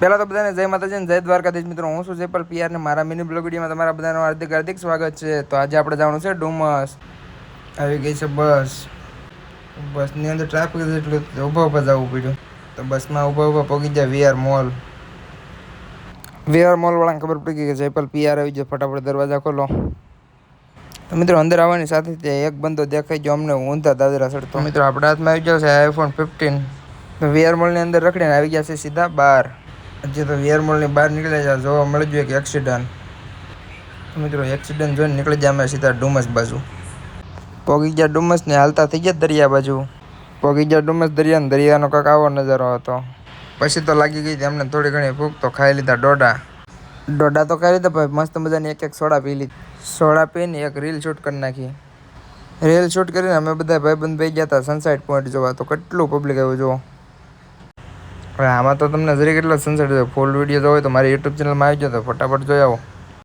પહેલાં તો બધાને જય માતાજી જય દ્વારકાધીશ મિત્રો. હું છું જયપાલ પીઆર ને મારા મિની બ્લોગ વિડીયોમાં તમારા બધાનું હાર્દિક હાર્દિક સ્વાગત છે. તો આજે આપણે જવાનું છે ડુમસ. આવી ગઈ છે બસની અંદર ટ્રાફિક એટલું ઊભા જવું પડ્યું. તો બસમાં ઊભા પહોંચી જાય વીઆર મોલ વાળાને ખબર પડી ગઈ કે જયપાલ પીઆર આવી જાય, ફટાફટ દરવાજા ખોલો. તો મિત્રો અંદર આવવાની સાથે ત્યાં એક બંદો દેખાઈ ગયો અમને ઊંધા દાદરા ચડતો. મિત્રો આપણા હાથમાં આવી ગયો છે આઈફોન 15. તો વીઆર મોલની અંદર રખડીને આવી ગયા છે સીધા બહાર. હજી તો વીઆર મોલની બહાર નીકળ્યા છે, જોવા મળી ગયું એક એક્સિડન્ટ. તો મિત્રો એક્સિડન્ટ જોઈને નીકળી જાય અમે સીધા ડુમસ બાજુ. પોગી ગયા ડુમસ ને હાલતા થઈ ગયા દરિયા બાજુ. પોગી ગયા ડુમસ દરિયાનો કાંક આવો નજારો હતો. પછી તો લાગી ગઈ અમને થોડી ઘણી ભૂખ, તો ખાઈ લીધા ડોડા તો ખાઈ લીધા ભાઈ. મસ્ત મજાની એક સોડા પી લીધી. સોડા પીને એક રીલ શૂટ કરી નાખી. રીલ શૂટ કરીને અમે બધા ભાઈબંધ ભાઈ ગયા હતા સનસાઇટ પોઈન્ટ જોવા. તો કેટલું પબ્લિક આવ્યું જુઓ. હવે આમાં તો તમને જરી કેટલો સનસેટ ફૂલ વિડીયો જોવો હોય તો મારી યુટ્યુબ ચેનલમાં આવી જાઓ, તો ફટાફટ જોઈ આવો.